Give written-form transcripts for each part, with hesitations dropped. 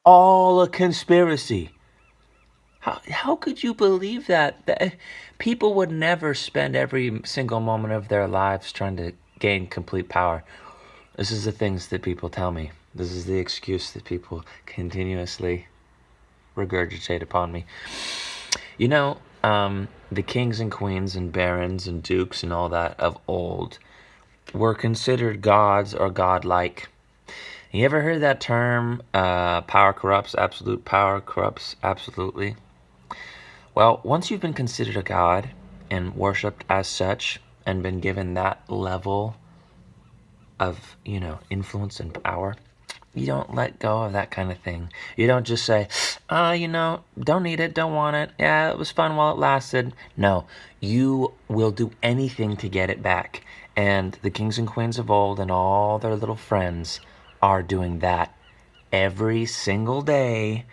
all a conspiracy. How could you believe that? People would never spend every single moment of their lives trying to gain complete power. This is the things that people tell me. This is the excuse that people continuously regurgitate upon me. You know, the kings and queens and barons and dukes and all that of old were considered gods or godlike. You ever heard that term, power corrupts, absolute power corrupts absolutely? Well, once you've been considered a god and worshipped as such and been given that level of, influence and power, you don't let go of that kind of thing. You don't just say, don't need it, don't want it. Yeah, it was fun while it lasted. No, you will do anything to get it back. And the kings and queens of old and all their little friends are doing that every single day.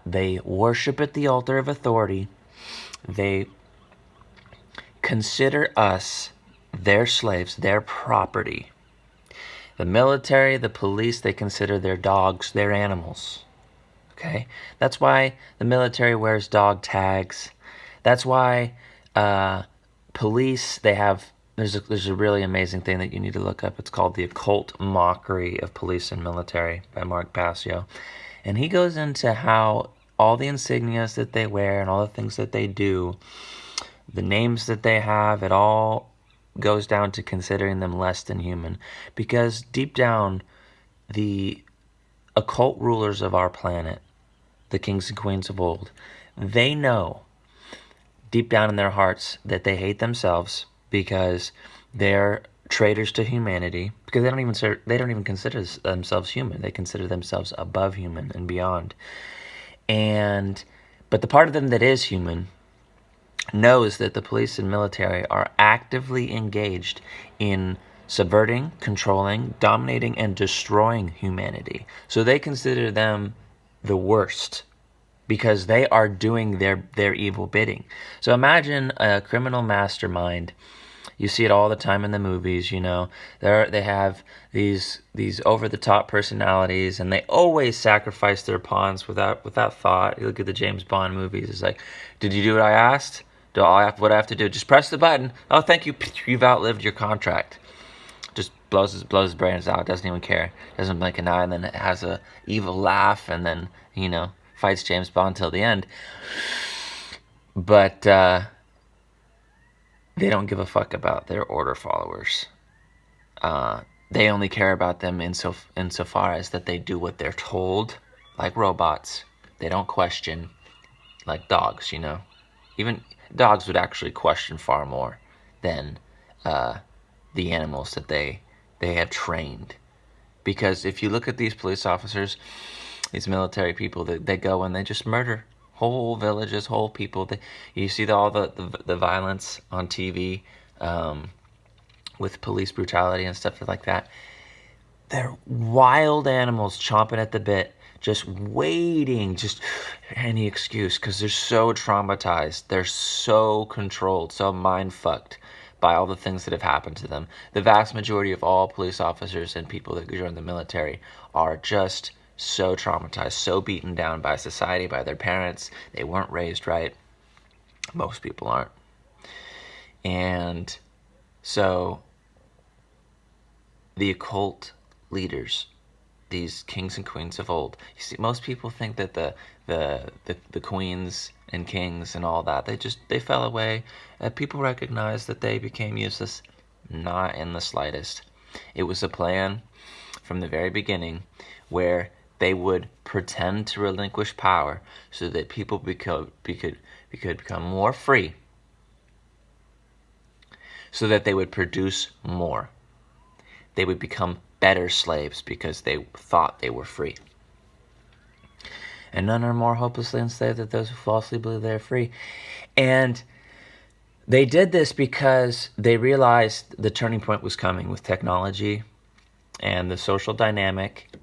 They worship at the altar of authority. They consider us their slaves, their property. The military, the police, they consider their dogs their animals. Okay? That's why the military wears dog tags. That's why police, they have, there's a really amazing thing that you need to look up. It's called The Occult Mockery of Police and Military by Mark Passio. And he goes into how all the insignias that they wear and all the things that they do, the names that they have, it all goes down to considering them less than human. Because deep down, the occult rulers of our planet, the kings and queens of old, they know deep down in their hearts that they hate themselves because they're traitors to humanity, because they don't even consider themselves human. They consider themselves above human and beyond. But the part of them that is human knows that the police and military are actively engaged in subverting, controlling, dominating, and destroying humanity. So they consider them the worst because they are doing their evil bidding. So imagine a criminal mastermind. You see it all the time in the movies, They have these over the top personalities, and they always sacrifice their pawns without thought. You look at the James Bond movies. It's like, did you do what I asked? What I have to do? Just press the button. Oh, thank you. You've outlived your contract. Just blows his brains out. Doesn't even care. Doesn't blink an eye, and then it has a evil laugh, and then fights James Bond till the end. But they don't give a fuck about their order followers. They only care about them insofar as that they do what they're told, like robots. They don't question, like dogs, Even dogs would actually question far more than the animals that they have trained. Because if you look at these police officers, these military people, they go and they just murder whole villages, whole people. You see all the violence on TV with police brutality and stuff like that. They're wild animals chomping at the bit, just waiting, just any excuse, because they're so traumatized. They're so controlled, so mind-fucked by all the things that have happened to them. The vast majority of all police officers and people that join the military are just so traumatized, so beaten down by society, by their parents. They weren't raised right. Most people aren't. And so the occult leaders, these kings and queens of old, you see, most people think that the queens and kings and all that, they fell away. People recognize that they became useless. Not in the slightest. It was a plan from the very beginning where they would pretend to relinquish power so that people could become more free, so that they would produce more. They would become better slaves because they thought they were free. And none are more hopelessly enslaved than those who falsely believe they're free. And they did this because they realized the turning point was coming with technology and the social dynamic,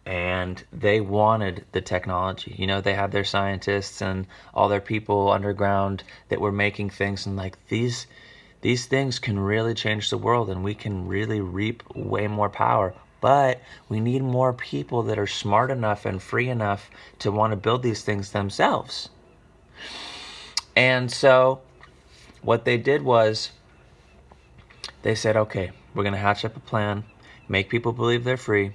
and they wanted the technology. They had their scientists and all their people underground that were making things, and like these things can really change the world, and we can really reap way more power But we need more people that are smart enough and free enough to want to build these things themselves. And so what they did was they said, okay, we're going to hatch up a plan, make people believe they're free,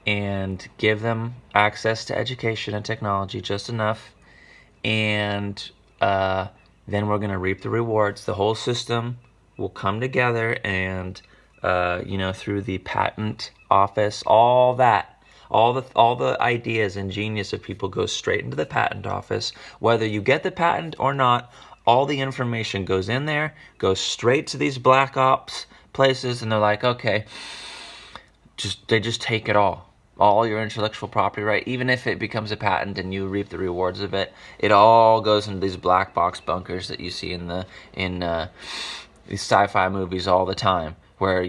and give them access to education and technology just enough. And then we're going to reap the rewards. The whole system will come together and, through the patent office, all the ideas and genius of people goes straight into the patent office. Whether you get the patent or not, all the information goes in there, goes straight to these black ops places, and they're like, okay, they just take it all your intellectual property right, even if it becomes a patent and you reap the rewards of it. It all goes into these black box bunkers that you see in these sci-fi movies all the time, where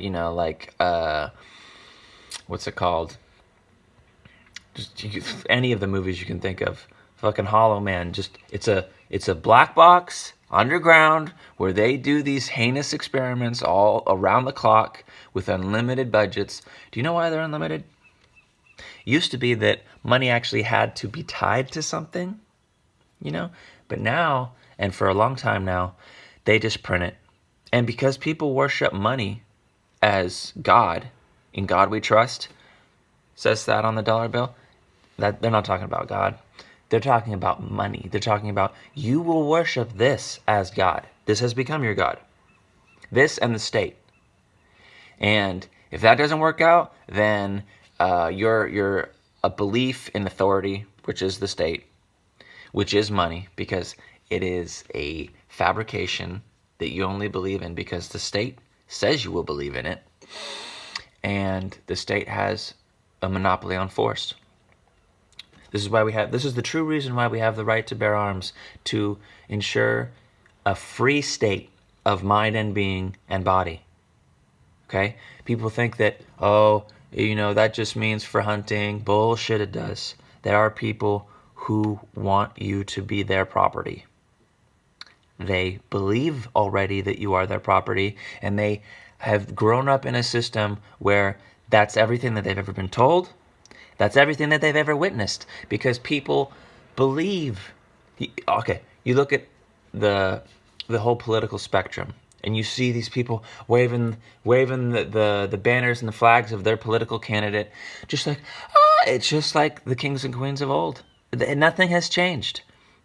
what's it called? Any of the movies you can think of. Fucking Hollow Man. It's a black box underground where they do these heinous experiments all around the clock with unlimited budgets. Do you know why they're unlimited? It used to be that money actually had to be tied to something, but now, and for a long time now, they just print it. And because people worship money as God, in God we trust, says that on the dollar bill, that they're not talking about God. They're talking about money. They're talking about, you will worship this as God. This has become your God. This and the state. And if that doesn't work out, then you're a belief in authority, which is the state, which is money, because it is a fabrication that you only believe in because the state says you will believe in it. And the state has a monopoly on force. This is the true reason why we have the right to bear arms, to ensure a free state of mind and being and body. Okay? People think that, that just means for hunting. Bullshit, it does. There are people who want you to be their property. They believe already that you are their property, and they have grown up in a system where that's everything that they've ever been told. That's everything that they've ever witnessed, because people believe. Okay, you look at the whole political spectrum, and you see these people waving the banners and the flags of their political candidate, just like, it's just like the kings and queens of old. Nothing has changed.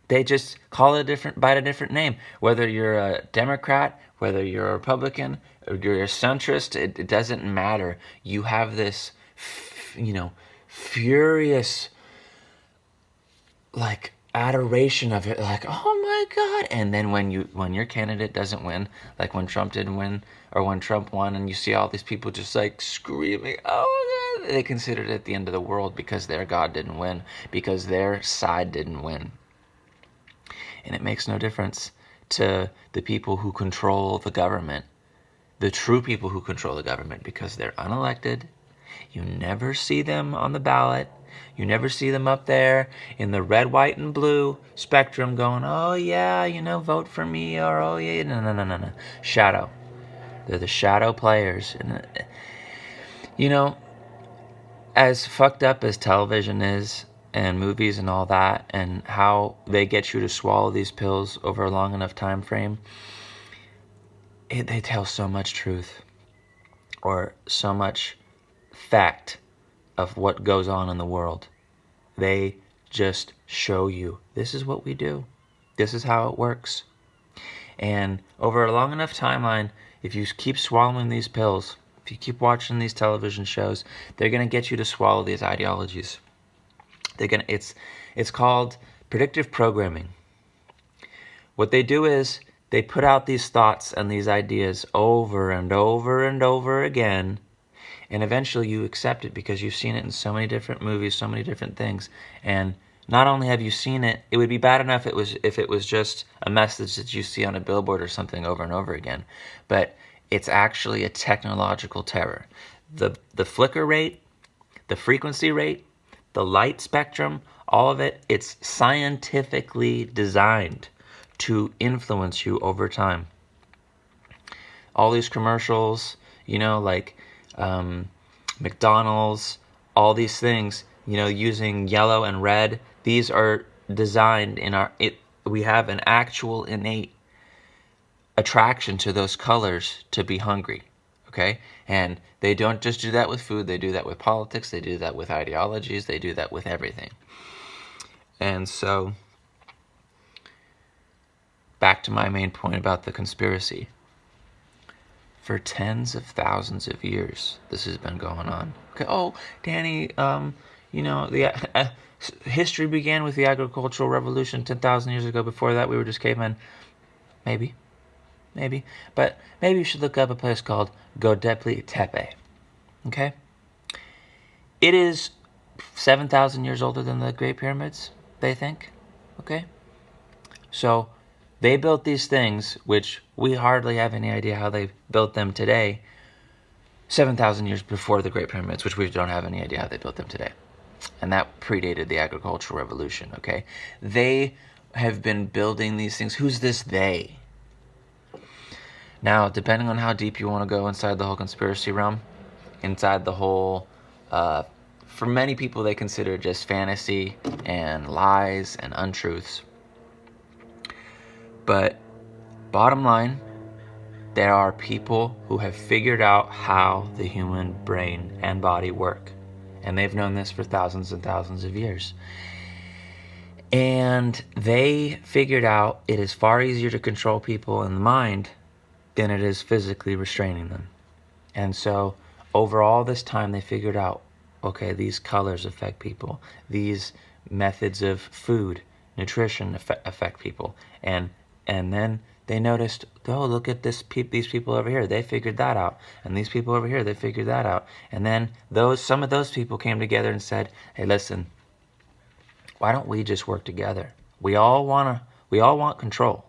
They just call it by a different name. Whether you're a Democrat, whether you're a Republican, or you're a centrist, it doesn't matter. You have this, furious, adoration of it, like, oh my God. And then when your candidate doesn't win, like when Trump didn't win, or when Trump won, and you see all these people just screaming, oh my God, they consider it the end of the world because their God didn't win, because their side didn't win. And it makes no difference to the people who control the government, the true people who control the government, because they're unelected. You never see them on the ballot. You never see them up there in the red, white, and blue spectrum going, oh yeah, vote for me, or oh yeah, no. Shadow. They're the shadow players. And, as fucked up as television is, and movies and all that, and how they get you to swallow these pills over a long enough time frame, they tell so much truth, or so much fact of what goes on in the world. They just show you, this is what we do. This is how it works. And over a long enough timeline, if you keep swallowing these pills, if you keep watching these television shows, they're going to get you to swallow these ideologies. It's called predictive programming. What they do is they put out these thoughts and these ideas over and over and over again, and eventually you accept it because you've seen it in so many different movies, so many different things. And not only have you seen it, it would be bad enough if it was just a message that you see on a billboard or something over and over again, but it's actually a technological terror. The flicker rate, the frequency rate, the light spectrum, all of it, it's scientifically designed to influence you over time. All these commercials, McDonald's, all these things, using yellow and red. These are designed we have an actual innate attraction to those colors to be hungry. Okay? And they don't just do that with food, they do that with politics, they do that with ideologies, they do that with everything. And so, back to my main point about the conspiracy. For tens of thousands of years, this has been going on. Okay, oh, Danny, history began with the agricultural revolution 10,000 years ago. Before that, we were just cavemen. Maybe. But maybe you should look up a place called Göbekli Tepe. Okay? It is 7,000 years older than the Great Pyramids, they think. Okay? So, they built these things, which we hardly have any idea how they built them today, 7,000 years before the Great Pyramids, which we don't have any idea how they built them today. And that predated the agricultural revolution, okay? They have been building these things. Who's this they? Now, depending on how deep you want to go inside the whole conspiracy realm, inside the whole, for many people, they consider just fantasy and lies and untruths. But bottom line, there are people who have figured out how the human brain and body work. And they've known this for thousands and thousands of years. And they figured out it is far easier to control people in the mind than it is physically restraining them. And so over all this time, they figured out, okay, these colors affect people. These methods of food, nutrition affect people. And then they noticed, oh, look at these people over here. They figured that out. And these people over here, they figured that out. And then some of those people came together and said, hey, listen, why don't we just work together? We all want control.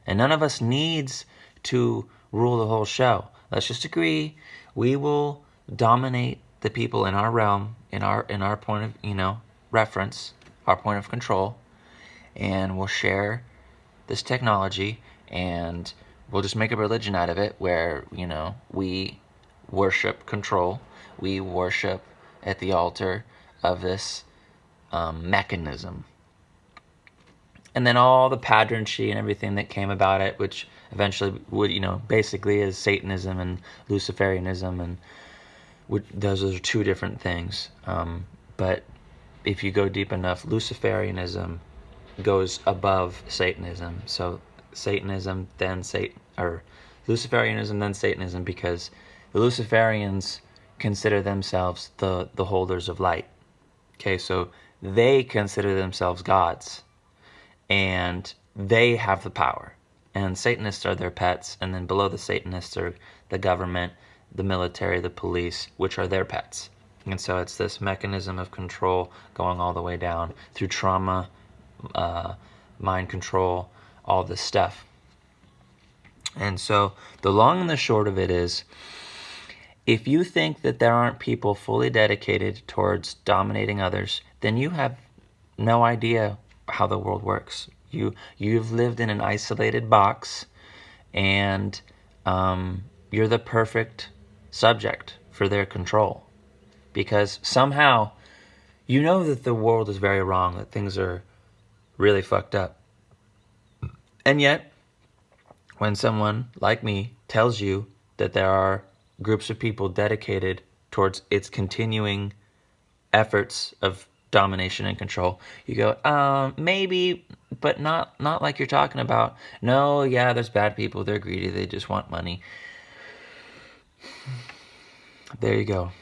And none of us needs to rule the whole show. Let's just agree we will dominate the people in our realm, in our point of, reference, our point of control, and we'll share this technology, and we'll just make a religion out of it where, we worship control. We worship at the altar of this mechanism. And then all the pageantry and everything that came about it, which eventually would, basically is Satanism and Luciferianism, and those are two different things. But if you go deep enough, Luciferianism goes above Satanism. So Satanism, then Luciferianism, then Satanism, because the Luciferians consider themselves the holders of light. Okay, so they consider themselves gods, and they have the power. And Satanists are their pets, and then below the Satanists are the government, the military, the police, which are their pets. And so it's this mechanism of control going all the way down through trauma, mind control, all this stuff. And so the long and the short of it is, if you think that there aren't people fully dedicated towards dominating others, then you have no idea how the world works. You've lived in an isolated box, and you're the perfect subject for their control. Because somehow you know that the world is very wrong, that things are really fucked up. And yet, when someone like me tells you that there are groups of people dedicated towards its continuing efforts of domination and control, you go, maybe, but not like you're talking about. No, yeah, there's bad people, they're greedy, they just want money. There you go.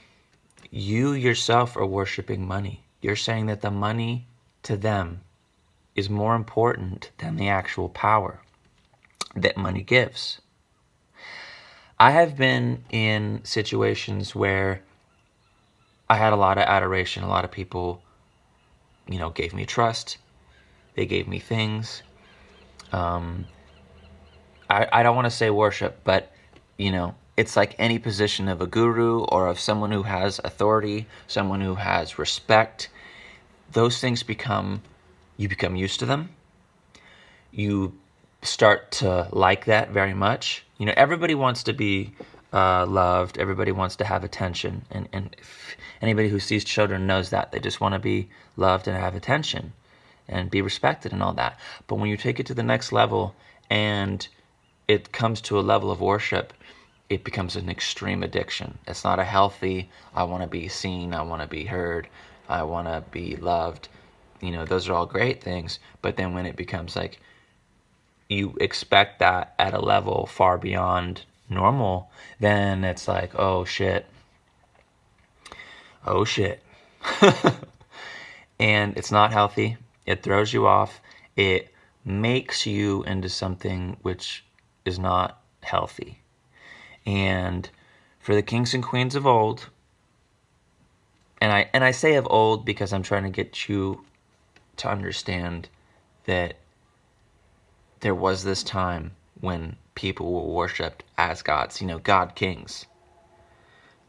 You yourself are worshiping money. You're saying that the money to them is more important than the actual power that money gives. I have been in situations where I had a lot of adoration. A lot of people, gave me trust. They gave me things. I don't want to say worship, but, it's like any position of a guru or of someone who has authority, someone who has respect. Those things you become used to them. You start to like that very much. Everybody wants to be loved. Everybody wants to have attention. And if anybody who sees children knows that. They just want to be loved and have attention and be respected and all that. But when you take it to the next level and it comes to a level of worship, it becomes an extreme addiction. It's not a healthy, I want to be seen, I want to be heard, I want to be loved. Those are all great things. But then when it becomes like you expect that at a level far beyond normal, then it's like, oh shit. And it's not healthy. It throws you off. It makes you into something which is not healthy. And for the kings and queens of old, and I say of old because I'm trying to get you to understand that there was this time when people were worshipped as gods, God kings,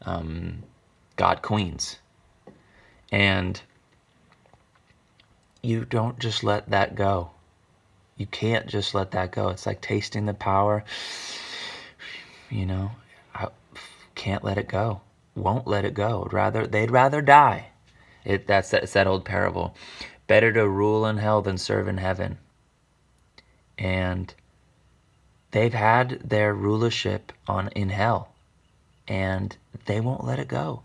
God queens. And you don't just let that go. You can't just let that go. It's like tasting the power. I can't let it go. Won't let it go. They'd rather die. It's that old parable. Better to rule in hell than serve in heaven. And they've had their rulership in hell, and they won't let it go.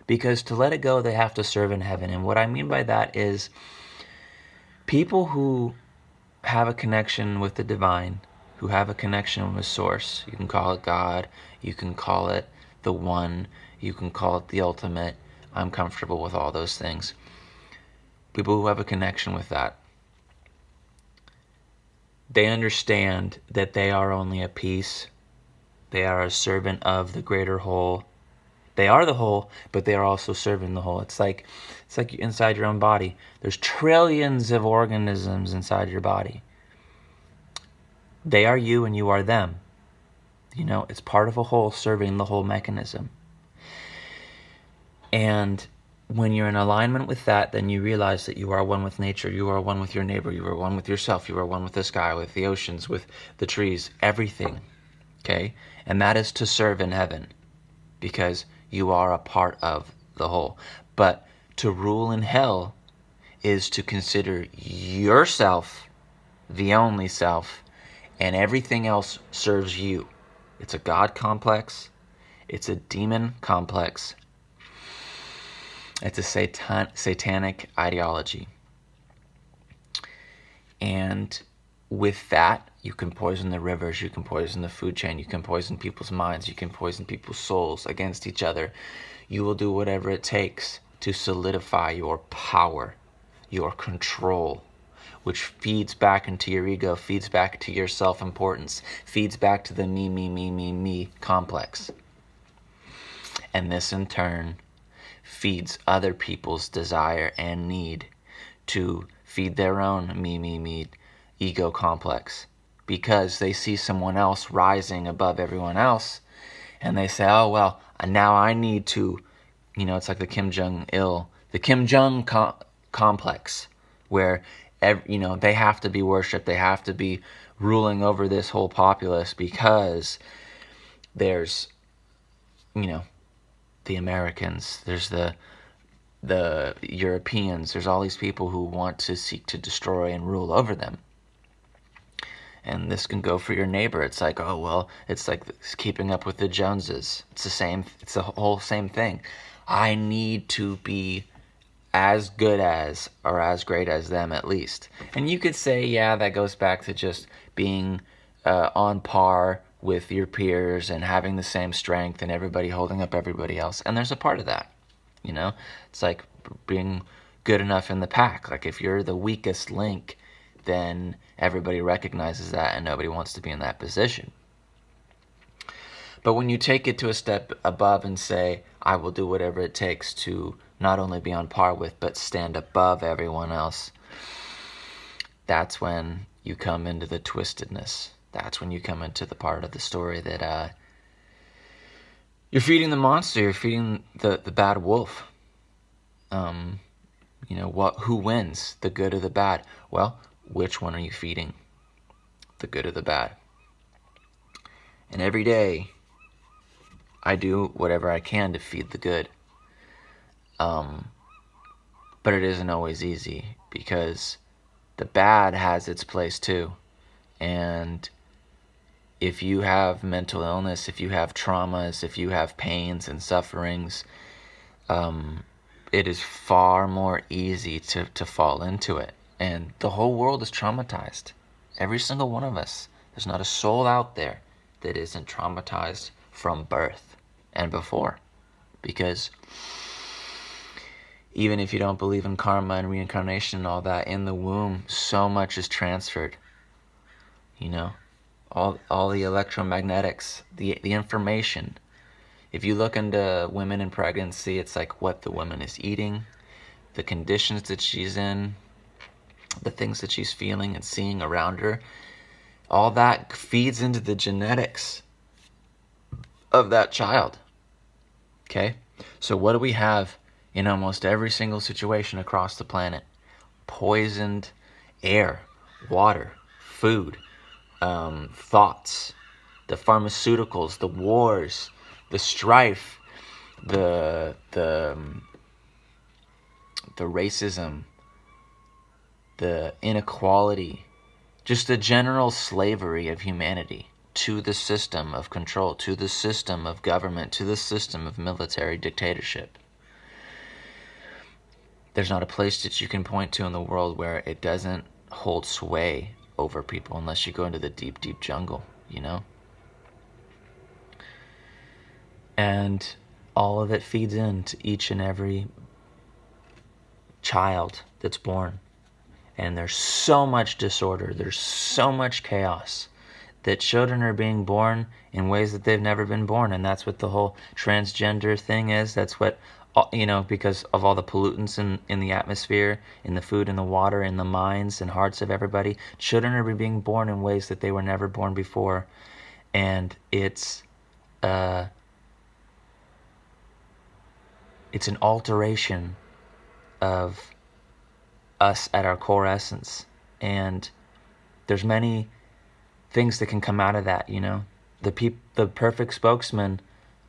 Because to let it go, they have to serve in heaven. And what I mean by that is people who have a connection with the divine, who have a connection with Source. You can call it God, you can call it the One, you can call it the ultimate. I'm comfortable with all those things. People who have a connection with that, they understand that they are only a piece. They are a servant of the greater whole. They are the whole, but they are also serving the whole. It's like inside your own body. There's trillions of organisms inside your body. They are you and you are them. It's part of a whole serving the whole mechanism. And when you're in alignment with that, then you realize that you are one with nature. You are one with your neighbor. You are one with yourself. You are one with the sky, with the oceans, with the trees, everything. Okay? And that is to serve in heaven, because you are a part of the whole. But to rule in hell is to consider yourself the only self, and everything else serves you. It's a God complex. It's a demon complex. It's a satanic ideology. And with that, you can poison the rivers, you can poison the food chain, you can poison people's minds, you can poison people's souls against each other. You will do whatever it takes to solidify your power, your control, which feeds back into your ego, feeds back to your self-importance, feeds back to the me complex. And this in turn feeds other people's desire and need to feed their own me ego complex, because they see someone else rising above everyone else and they say, oh, well, now I need to, it's like the Kim Jong complex, where they have to be worshipped, they have to be ruling over this whole populace, because there's the Americans, there's the Europeans, there's all these people who want to seek to destroy and rule over them. And this can go for your neighbor. It's like, oh, well, it's like keeping up with the Joneses. It's the whole same thing. I need to be as good as, or as great as them at least. And you could say, yeah, that goes back to just being on par with your peers and having the same strength and everybody holding up everybody else. And there's a part of that, It's like being good enough in the pack. Like if you're the weakest link, then everybody recognizes that and nobody wants to be in that position. But when you take it to a step above and say, I will do whatever it takes to not only be on par with, but stand above everyone else, that's when you come into the twistedness. That's when you come into the part of the story that you're feeding the monster, you're feeding the bad wolf. Who wins, the good or the bad? Well, which one are you feeding? The good or the bad? And every day, I do whatever I can to feed the good. But it isn't always easy because the bad has its place too. And if you have mental illness, if you have traumas, if you have pains and sufferings, it is far more easy to fall into it. And the whole world is traumatized. Every single one of us. There's not a soul out there that isn't traumatized from birth and before. Because even if you don't believe in karma and reincarnation and all that, in the womb, so much is transferred. You know, all the electromagnetics, the information. If you look into women in pregnancy, it's like what the woman is eating, the conditions that she's in, the things that she's feeling and seeing around her. All that feeds into the genetics of that child. Okay? So what do we have in almost every single situation across the planet? Poisoned air, water, food, thoughts, the pharmaceuticals, the wars, the strife, the racism, the inequality, just the general slavery of humanity to the system of control, to the system of government, to the system of military dictatorship. There's not a place that you can point to in the world where it doesn't hold sway over people unless you go into the deep, deep jungle, you know? And all of it feeds into each and every child that's born. And there's so much disorder, there's so much chaos, that children are being born in ways that they've never been born. And that's what the whole transgender thing is. That's what, you know, because of all the pollutants in the atmosphere, in the food, in the water, in the minds and hearts of everybody. Children are being born in ways that they were never born before. And it's an alteration of us at our core essence. And there's many things that can come out of that, you know. The perfect spokesman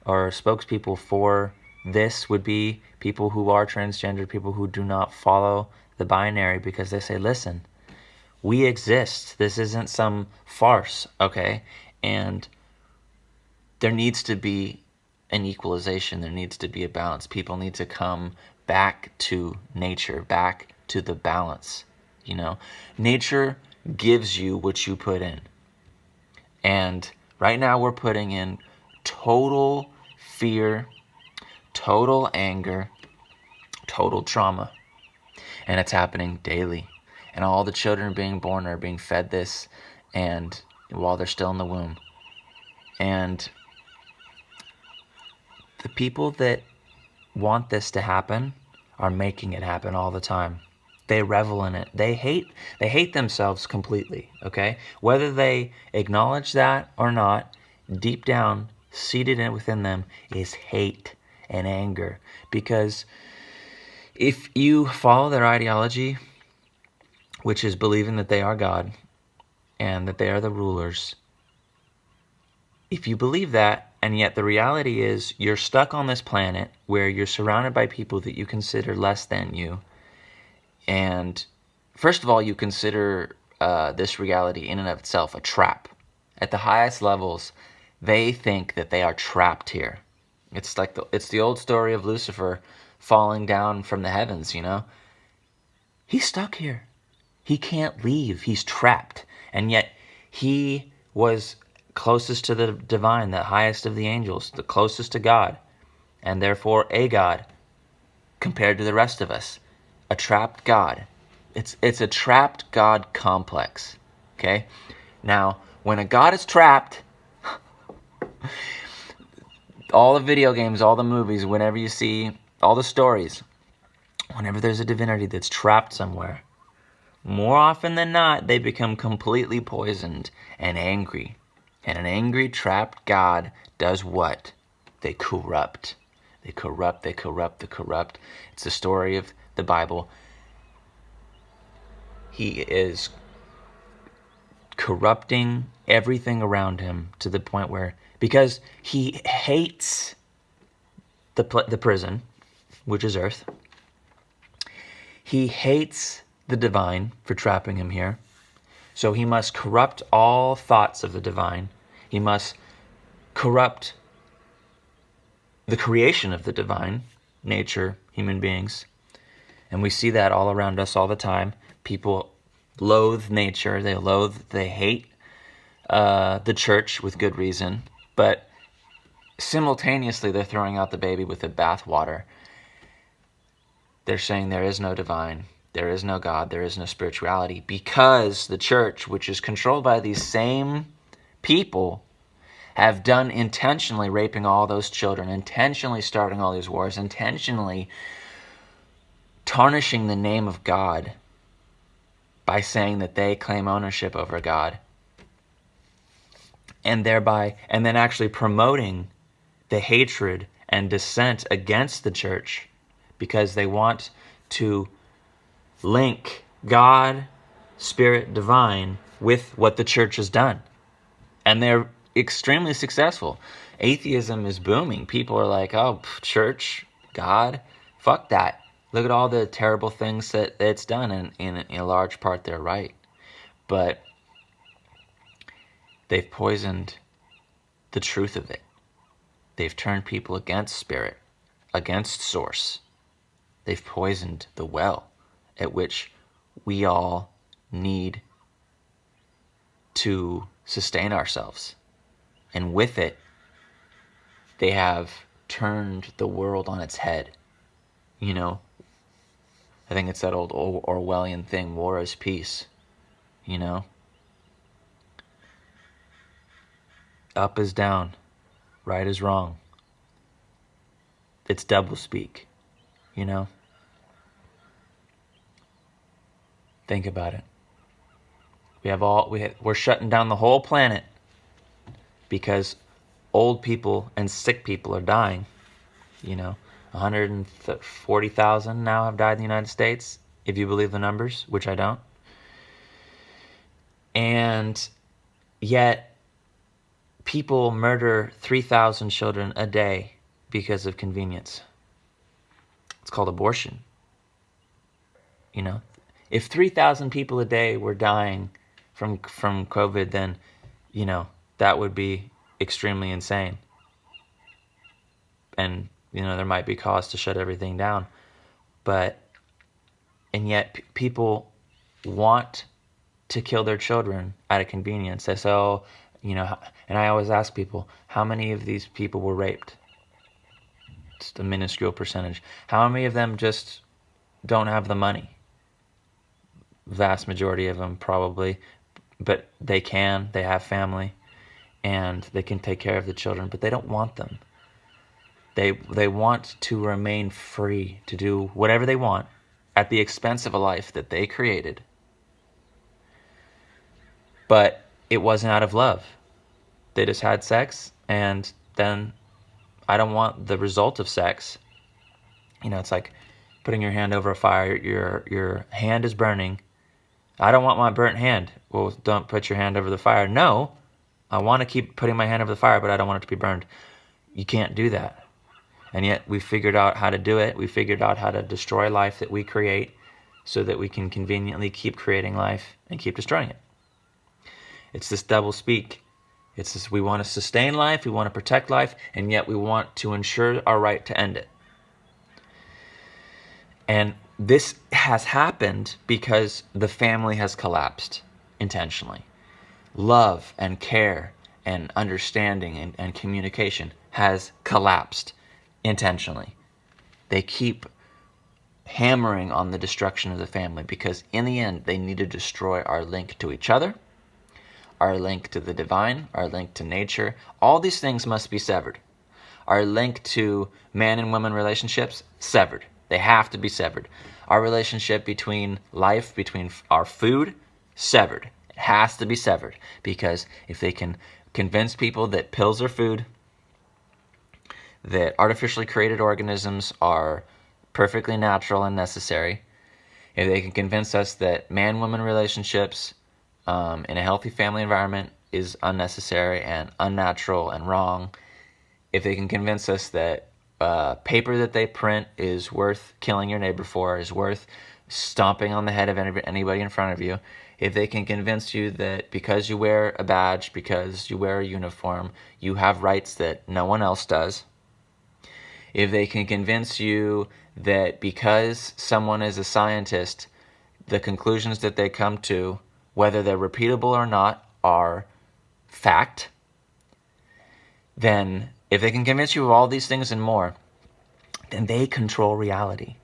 or spokespeople for this would be people who are transgender, people who do not follow the binary, because they say, listen, we exist. This isn't some farce, okay? And there needs to be an equalization. There needs to be a balance. People need to come back to nature, back to the balance, you know. Nature gives you what you put in. And right now we're putting in total fear, total anger, total trauma. And it's happening daily. And all the children being born are being fed this, and while they're still in the womb. And the people that want this to happen are making it happen all the time. They revel in it. They hate themselves completely, okay? Whether they acknowledge that or not, deep down, seated within them is hate and anger. Because if you follow their ideology, which is believing that they are God and that they are the rulers, if you believe that, and yet the reality is you're stuck on this planet where you're surrounded by people that you consider less than you, and first of all, you consider this reality in and of itself a trap. At the highest levels, they think that they are trapped here. It's like it's the old story of Lucifer falling down from the heavens, you know? He's stuck here. He can't leave. He's trapped. And yet he was closest to the divine, the highest of the angels, the closest to God, and therefore a God compared to the rest of us. A trapped God. It's a trapped God complex. Okay? Now, when a God is trapped, all the video games, all the movies, whenever you see all the stories, whenever there's a divinity that's trapped somewhere, more often than not, they become completely poisoned and angry. And an angry, trapped God does what? They corrupt. They corrupt, they corrupt, they corrupt. It's the story of the Bible. He is corrupting everything around him to the point where, because he hates the prison, which is earth, he hates the divine for trapping him here. So he must corrupt all thoughts of the divine. He must corrupt the creation of the divine, nature, human beings. And we see that all around us all the time. People loathe nature. They hate the church with good reason. But simultaneously, they're throwing out the baby with the bathwater. They're saying there is no divine, there is no God, there is no spirituality, because the church, which is controlled by these same people, have done intentionally raping all those children, intentionally starting all these wars, intentionally tarnishing the name of God by saying that they claim ownership over God, and then actually promoting the hatred and dissent against the church, because they want to link God, Spirit, Divine with what the church has done. And they're extremely successful. Atheism is booming. People are like, oh, church, God, fuck that. Look at all the terrible things that it's done, and in a large part they're right. But they've poisoned the truth of it. They've turned people against Spirit, against Source. They've poisoned the well at which we all need to sustain ourselves. And with it, they have turned the world on its head. You know, I think it's that old Orwellian thing, war is peace. You know? Up is down, right is wrong. It's doublespeak, you know? Think about it. We're shutting down the whole planet because old people and sick people are dying. You know, 140,000 now have died in the United States, if you believe the numbers, which I don't. And yet, people murder 3,000 children a day because of convenience. It's called abortion. You know, if 3,000 people a day were dying from COVID, then, you know, that would be extremely insane. And, you know, there might be cause to shut everything down. And yet people want to kill their children out of convenience. They say, oh, you know, and I always ask people, how many of these people were raped? It's a minuscule percentage. How many of them just don't have the money? Vast majority of them probably, but they have family, and they can take care of the children, but they don't want them. They want to remain free to do whatever they want at the expense of a life that they created. But it wasn't out of love. They just had sex, and then I don't want the result of sex. You know, it's like putting your hand over a fire. Your hand is burning. I don't want my burnt hand. Well, don't put your hand over the fire. No, I want to keep putting my hand over the fire, but I don't want it to be burned. You can't do that. And yet we figured out how to do it. We figured out how to destroy life that we create so that we can conveniently keep creating life and keep destroying it. It's this double speak. It's this, we want to sustain life, we want to protect life, and yet we want to ensure our right to end it. And this has happened because the family has collapsed intentionally. Love and care and understanding and communication has collapsed intentionally. They keep hammering on the destruction of the family because in the end they need to destroy our link to each other, our link to the divine, our link to nature. All these things must be severed. Our link to man and woman relationships, severed. They have to be severed. Our relationship between life, between our food, severed. It has to be severed, because if they can convince people that pills are food, that artificially created organisms are perfectly natural and necessary, if they can convince us that man-woman relationships in a healthy family environment is unnecessary and unnatural and wrong, if they can convince us that paper that they print is worth killing your neighbor for, is worth stomping on the head of anybody in front of you, if they can convince you that because you wear a badge, because you wear a uniform, you have rights that no one else does, if they can convince you that because someone is a scientist, the conclusions that they come to, whether they're repeatable or not, are fact, then if they can convince you of all these things and more, then they control reality.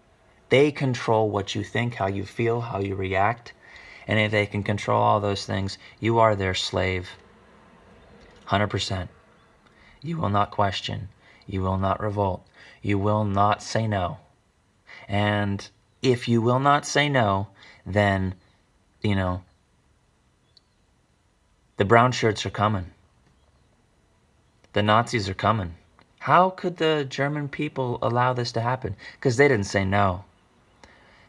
They control what you think, how you feel, how you react. And if they can control all those things, you are their slave. 100%. You will not question. You will not revolt. You will not say no. And if you will not say no, then, the brown shirts are coming. The Nazis are coming. How could the German people allow this to happen? Because they didn't say no.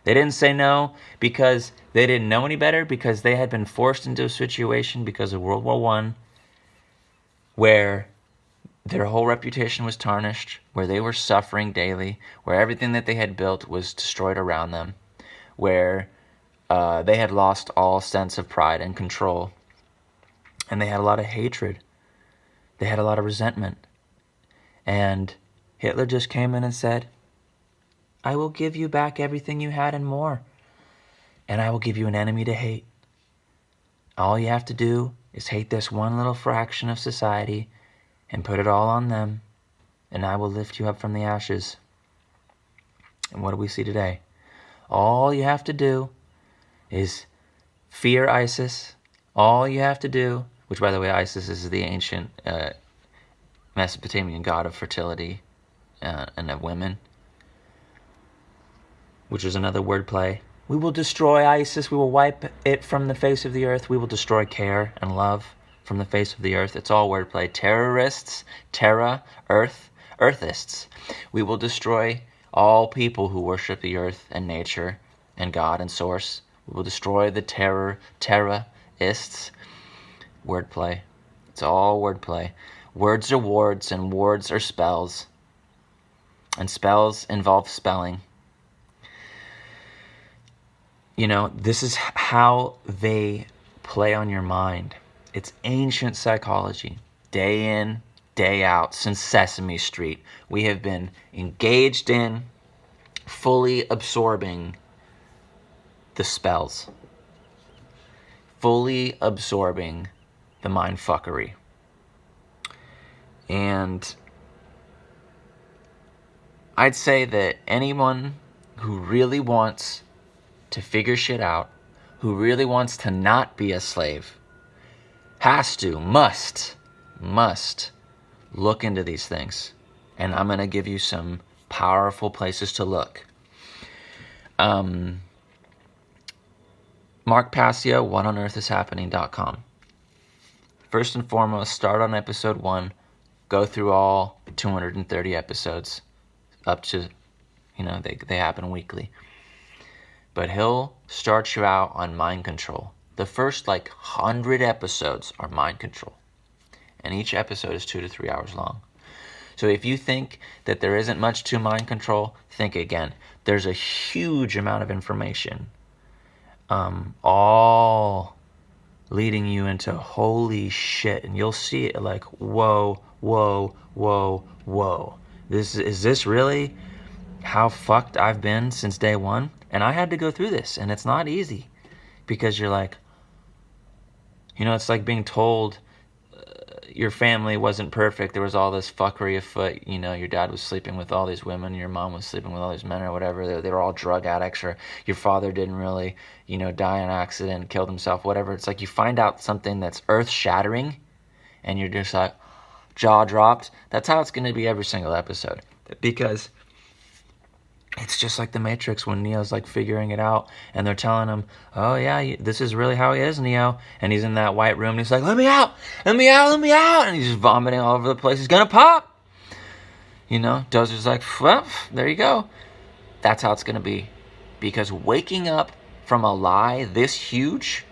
They didn't say no because they didn't know any better, because they had been forced into a situation because of World War I where their whole reputation was tarnished, where they were suffering daily, where everything that they had built was destroyed around them, where they had lost all sense of pride and control, and they had a lot of hatred. They had a lot of resentment. And Hitler just came in and said, I will give you back everything you had and more. And I will give you an enemy to hate. All you have to do is hate this one little fraction of society and put it all on them, and I will lift you up from the ashes. And what do we see today? All you have to do is fear ISIS. All you have to do, which by the way, ISIS is the ancient Mesopotamian god of fertility and of women, which is another wordplay. We will destroy ISIS. We will wipe it from the face of the earth. We will destroy care and love from the face of the earth. It's all wordplay. Terrorists, terra, earth, earthists. We will destroy all people who worship the earth and nature and God and source. We will destroy the terrorists. Wordplay. It's all wordplay. Words are wards and wards are spells. And spells involve spelling. This is how they play on your mind. It's ancient psychology. Day in, day out, since Sesame Street, we have been engaged in, fully absorbing the spells. Fully absorbing the mindfuckery. And I'd say that anyone who really wants to figure shit out, who really wants to not be a slave, must look into these things. And I'm going to give you some powerful places to look. Mark Passio, whatonearthishappening.com. First and foremost, start on episode 1, go through all 230 episodes up to, they happen weekly. But he'll start you out on mind control. The first 100 episodes are mind control. And each episode is 2 to 3 hours long. So if you think that there isn't much to mind control, think again. There's a huge amount of information, all leading you into holy shit. And you'll see it like, whoa. Is this really how fucked I've been since day one? And I had to go through this, and it's not easy, because you're like, it's like being told your family wasn't perfect. There was all this fuckery afoot. Your dad was sleeping with all these women, your mom was sleeping with all these men or whatever. They were all drug addicts, or your father didn't really, die in an accident, killed himself, whatever. It's like you find out something that's earth-shattering, and you're just like, jaw dropped. That's how it's going to be every single episode, because it's just like the Matrix when Neo's figuring it out, and they're telling him, oh yeah, this is really how he is, Neo. And he's in that white room, and he's like, let me out. And he's just vomiting all over the place. He's gonna pop. Dozer's like, well, there you go. That's how it's gonna be. Because waking up from a lie this huge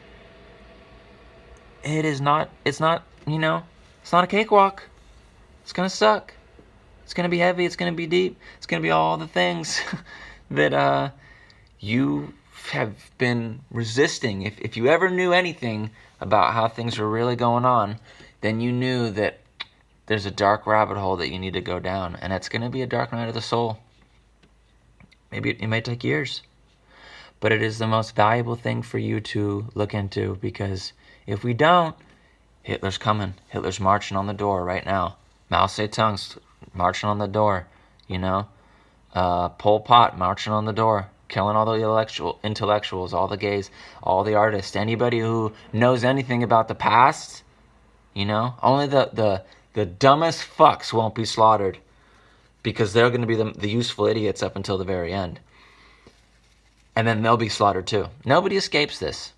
it is not, it's not, it's not a cakewalk. It's going to suck. It's going to be heavy. It's going to be deep. It's going to be all the things that you have been resisting. If you ever knew anything about how things were really going on, then you knew that there's a dark rabbit hole that you need to go down. And it's going to be a dark night of the soul. Maybe it may take years. But it is the most valuable thing for you to look into, because if we don't, Hitler's coming. Hitler's marching on the door right now. Mao Zedong's marching on the door, Pol Pot marching on the door, killing all the intellectuals, all the gays, all the artists, anybody who knows anything about the past, only the dumbest fucks won't be slaughtered, because they're going to be the useful idiots up until the very end. And then they'll be slaughtered too. Nobody escapes this.